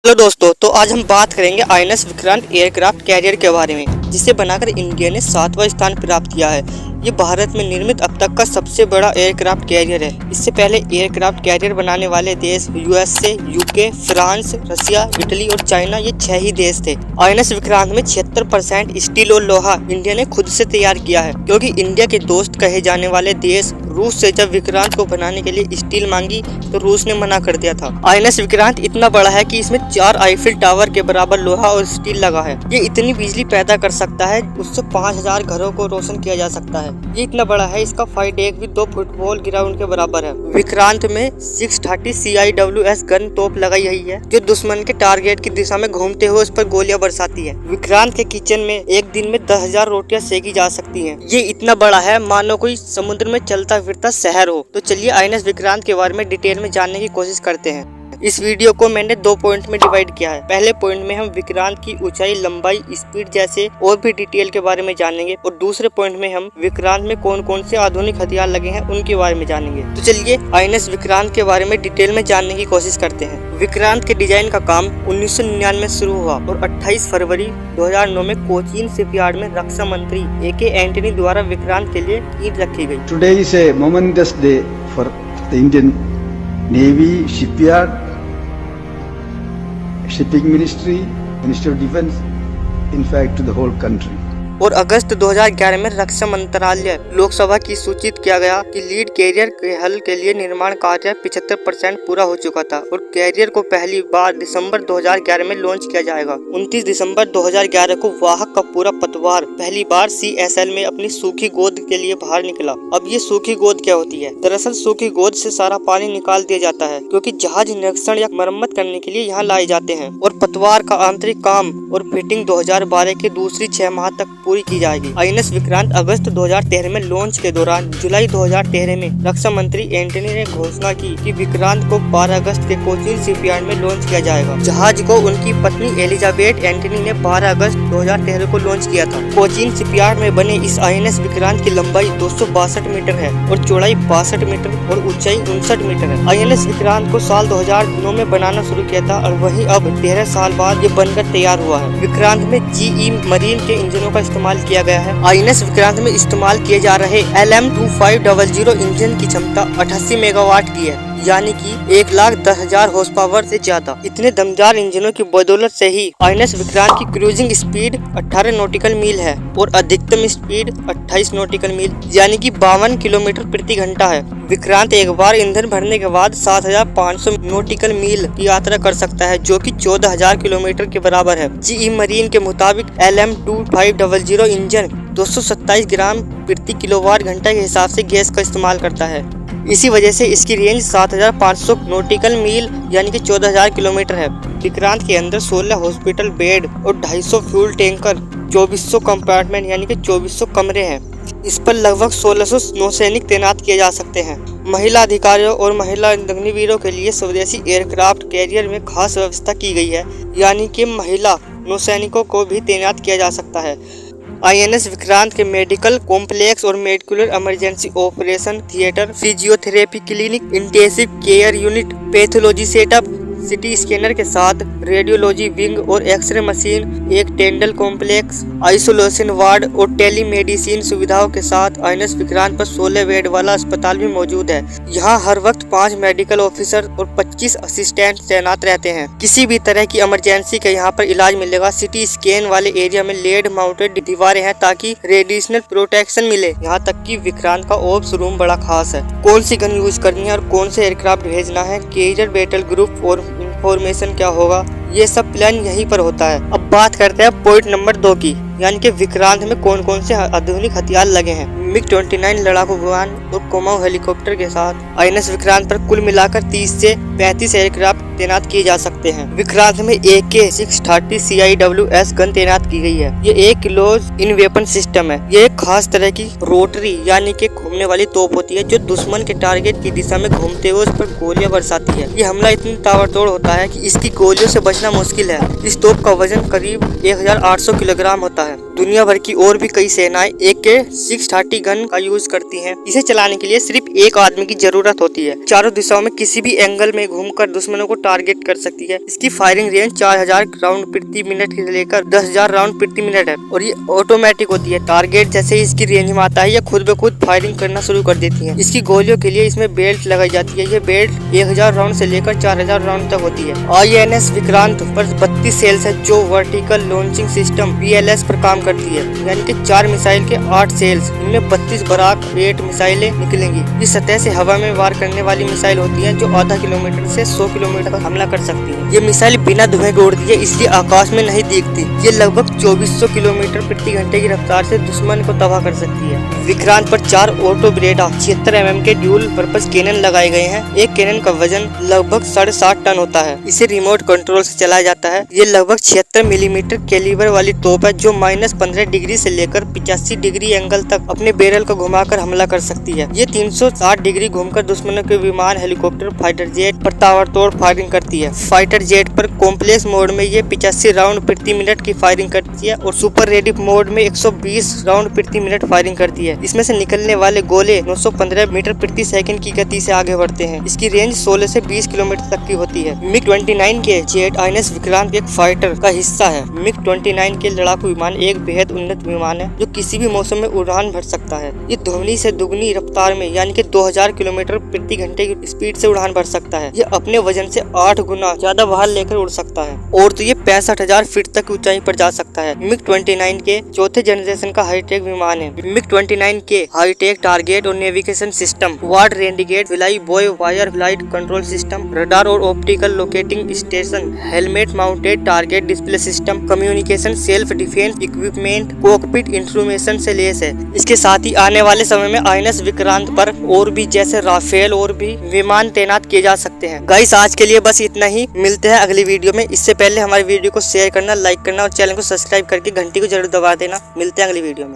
Hello दोस्तों, तो आज हम बात करेंगे आईएनएस विक्रांत एयरक्राफ्ट कैरियर के बारे में, जिसे बनाकर इंडिया ने 7वां स्थान प्राप्त किया है। ये भारत में निर्मित अब तक का सबसे बड़ा एयरक्राफ्ट कैरियर है। इससे पहले एयरक्राफ्ट कैरियर बनाने वाले देश USA, UK, France, Russia, Italy और चाइना, ये 6 ही देश थे। आईएनएस विक्रांत में 76% स्टील और लोहा इंडिया ने खुद से तैयार किया है, क्योंकि इंडिया के दोस्त कहे जाने वाले देश रूस से जब विक्रांत को बनाने के लिए स्टील मांगी तो रूस ने मना कर दिया था। आईएनएस विक्रांत इतना बड़ा है कि इसमें 4 आईफिल टावर के बराबर लोहा और स्टील लगा है। ये इतनी बिजली पैदा कर सकता है, उससे 5000 घरों को रोशन किया जा सकता है। ये इतना बड़ा है, इसका फाइट डेक भी 2 फुटबॉल ग्राउंड के बराबर है। विक्रांत में 630 CIWS गन तोप लगाई हुई है, जो दुश्मन के टारगेट की दिशा में घूमते हुए उस पर गोलियां बरसाती है। विक्रांत के किचन में एक दिन में 10,000 रोटियां सेकी जा सकती हैं। ये इतना बड़ा है मानो कोई समुद्र में चलता फिरता शहर हो। तो चलिए आईएनएस विक्रांत के बारे में डिटेल में जानने की कोशिश करते हैं। इस वीडियो को मैंने 2 पॉइंट में डिवाइड किया है। पहले पॉइंट में हम विक्रांत की ऊंचाई, लंबाई, स्पीड जैसे और भी डिटेल के बारे में जानेंगे, और दूसरे पॉइंट में हम विक्रांत में कौन कौन से आधुनिक हथियार लगे हैं उनके बारे में जानेंगे। तो चलिए आईएनएस विक्रांत के बारे में डिटेल में जानने की कोशिश करते हैं। विक्रांत के डिजाइन का काम 1999 में शुरू हुआ और 28 फरवरी 2009 में कोचीन शिपयार्ड में रक्षा मंत्री AK एंटनी द्वारा विक्रांत के लिए ईंट रखी गई। Today is a momentous day for the Indian Navy, shipyard, shipping ministry, Ministry of Defence, in fact to the whole country. और अगस्त 2011 में रक्षा मंत्रालय लोकसभा की सूचित किया गया कि लीड कैरियर के हल के लिए निर्माण कार्य 75% पूरा हो चुका था और कैरियर को पहली बार दिसंबर 2011 में लॉन्च किया जाएगा। 29 दिसंबर 2011 को वाहक का पूरा पतवार पहली बार CSL में अपनी सूखी गोद के लिए बाहर निकला। अब ये सूखी गोद क्या होती है? दरअसल सूखी गोद से सारा पानी निकाल दिया जाता है, क्योंकि जहाज निरीक्षण या मरम्मत करने के लिए यहाँ लाए जाते हैं, और पतवार का आंतरिक काम और फिटिंग 2012 के दूसरी 6 माह तक पूरी की जाएगी। आईएनएस विक्रांत अगस्त 2013 में लॉन्च के दौरान जुलाई 2013 में रक्षा मंत्री एंटनी ने घोषणा की कि विक्रांत को 12 अगस्त के कोचीन शिपयार्ड में लॉन्च किया जाएगा। जहाज को उनकी पत्नी एलिजाबेथ एंटनी ने 12 अगस्त 2013 को लॉन्च किया था। कोचीन शिपयार्ड में बने इस आईएनएस विक्रांत की लंबाई 262 मीटर है और चौड़ाई 62 मीटर और ऊंचाई 59 मीटर है। आईएनएस विक्रांत को साल 2009 में बनाना शुरू किया था और वहीं अब 13 साल बाद ये बनकर तैयार हुआ है। विक्रांत में GE मरीन के इंजनों का इस्तेमाल किया गया है। आईएनएस विक्रांत में इस्तेमाल किए जा रहे LM2500 इंजन की क्षमता 88 मेगावाट की है, यानी कि 1,10,000 हॉर्स पावर से ज्यादा। इतने दमदार इंजनों की बदौलत से ही आईएनएस विक्रांत की क्रूजिंग स्पीड 18 नॉटिकल मील है और अधिकतम स्पीड 28 नॉटिकल मील यानी कि 52 किलोमीटर प्रति घंटा है। विक्रांत एक बार ईंधन भरने के बाद 7,500 नॉटिकल मील की यात्रा कर सकता है, जो कि 14,000 किलोमीटर के बराबर है। GE मरीन के मुताबिक LM2500 इंजन 227 ग्राम प्रति किलोवाट घंटा के हिसाब से गैस का इस्तेमाल करता है। इसी वजह से इसकी रेंज 7,500 नॉटिकल मील यानी कि 14,000 किलोमीटर है। विक्रांत के अंदर 16 हॉस्पिटल बेड और 250 फ्यूल टैंकर, 2400 कंपार्टमेंट यानी कि 2400 कमरे हैं। इस पर लगभग 1600 नौसैनिक तैनात किए जा सकते हैं। महिला अधिकारियों और महिला अग्निवीरों के लिए स्वदेशी एयरक्राफ्ट कैरियर में खास व्यवस्था की गई है, यानी कि महिला नौसैनिकों को भी तैनात किया जा सकता है। आईएनएस विक्रांत के मेडिकल कॉम्प्लेक्स और मेडिकुलर emergency operation theatre, physiotherapy clinic, intensive care unit, pathology setup, CT scanner के साथ रेडियोलॉजी विंग और एक्सरे मशीन, एक डेंटल कॉम्प्लेक्स, आइसोलेशन वार्ड और टेलीमेडिसिन सुविधाओं के साथ आईएनएस विक्रांत पर 16 बेड वाला अस्पताल भी मौजूद है। यहाँ हर वक्त 5 मेडिकल ऑफिसर और 25 असिस्टेंट तैनात रहते हैं। किसी भी तरह की इमरजेंसी का यहाँ पर इलाज मिलेगा। सिटी स्कैन वाले एरिया में लेड माउंटेड दीवारें हैं ताकि रेडिएशनल प्रोटेक्शन मिले। यहाँ तक कि विक्रांत का ऑप्स रूम बड़ा खास है। कौन सी गन यूज करनी है और कौन से एयरक्राफ्ट भेजना है, कैरियर बैटल ग्रुप और इंफॉर्मेशन क्या होगा, ये सब प्लान यहीं पर होता है। अब बात करते हैं पॉइंट नंबर 2 की, यानी कि विक्रांत में कौन कौन से आधुनिक हथियार लगे हैं। MiG-29 लड़ाकू विमान और कोमाऊ हेलीकॉप्टर के साथ आईएनएस विक्रांत पर कुल मिलाकर 30 से 35 एयरक्राफ्ट तैनात किए जा सकते हैं। विक्रांत में AK-630 CIWS गन तैनात की गई है। ये एक क्लोज इन वेपन सिस्टम है। ये एक खास तरह की रोटरी यानी कि घूमने वाली तोप होती है, जो दुश्मन के टारगेट की दिशा में घूमते हुए उस पर गोलियां बरसाती है। ये हमला इतनी ताबड़तोड़ होता है कि इसकी गोलियों से बचना मुश्किल है। इस तोप का वजन करीब 1,800 किलोग्राम होता है। दुनिया भर की और भी कई सेनाएं AK-630 गन का यूज करती हैं। इसे चलाने के लिए सिर्फ एक आदमी की जरूरत होती है। चारों दिशाओं में किसी भी एंगल में घूमकर दुश्मनों को टारगेट कर सकती है। इसकी फायरिंग रेंज 4000 राउंड प्रति मिनट से लेकर 10,000 राउंड प्रति मिनट है और ये ऑटोमेटिक होती है। टारगेट जैसे ही इसकी रेंज में आता है यह खुद ब खुद फायरिंग करना शुरू कर देती है। इसकी गोलियों के लिए इसमें बेल्ट लगाई जाती है। ये बेल्ट 1000 राउंड से लेकर 4000 राउंड तक होती है। INS विक्रांत पर 32 सेल्स है जो वर्टिकल लॉन्चिंग सिस्टम VLS पर काम करती है, यानी कि 4 मिसाइल के 8 सेल्स, इनमें 32 बराक 8 मिसाइलें निकलेंगी। इस सतह से हवा में वार करने वाली मिसाइल होती है जो आधा किलोमीटर से 100 किलोमीटर तक हमला कर सकती है। ये मिसाइल बिना धुएं के उड़ती है, इसलिए आकाश में नहीं दिखती। ये लगभग 2400 किलोमीटर प्रति घंटे की रफ्तार से दुश्मन को तबाह कर सकती है। विक्रांत पर 4 ऑटो ब्रेडा 76 mm के ड्यूल पर्पस कैनन लगाए गए हैं। एक कैनन का वजन लगभग 7.5 टन होता है। इसे रिमोट कंट्रोल से चलाया जाता है। ये लगभग 76 मिलीमीटर कैलिबर वाली तोप है जो -15 डिग्री से लेकर 85 डिग्री एंगल तक अपने बैरल को घुमाकर हमला कर सकती है। ये 360 डिग्री घूमकर दुश्मनों के विमान, हेलीकॉप्टर, फाइटर जेट पर ताबड़तोड़ फायरिंग करती है। फाइटर जेट पर कॉम्प्लेक्स मोड में ये 85 राउंड प्रति मिनट की फायरिंग करती है और सुपर रेडी मोड में 120 राउंड प्रति मिनट फायरिंग करती है। इसमें से निकलने वाले गोले 915 मीटर प्रति सेकंड की गति से आगे बढ़ते हैं। इसकी रेंज 16 से 20 किलोमीटर तक की होती है। MiG-29 के जेट INS विक्रांत एक फाइटर का हिस्सा है। MiG-29 के लड़ाकू विमान एक बेहद उन्नत विमान है जो किसी भी मौसम में उड़ान भर सकता है। ये ध्वनि से दुगनी रफ्तार में यानी कि 2000 किलोमीटर प्रति घंटे की स्पीड से उड़ान भर सकता है। ये अपने वजन से 8 गुना ज्यादा भार लेकर उड़ सकता है और तो ये 65,000 फीट तक ऊंचाई पर जा सकता है। MiG-29 के चौथे जनरेशन का हाईटेक विमान है। MiG-29 के हाईटेक टारगेट और नेविगेशन सिस्टम, वार्ड रेंडिगेट, fly by wire flight control system, radar और optical locating station, helmet mounted target display system, communication, self defence equipment, cockpit instrumentation से लेस है। इसके साथ ही आने वाले समय में INS विक्रांत पर और भी जैसे राफेल और भी विमान तैनात किए जा सकते हैं। गाइस आज के लिए बस इतना ही, मिलते हैं अगली वीडियो में। इससे पहले हमारी वीडियो को शेयर करना, लाइक करना और चैनल को सब्सक्राइब करके घंटी को जरूर दबा देना। मिलते हैं अगली वीडियो में।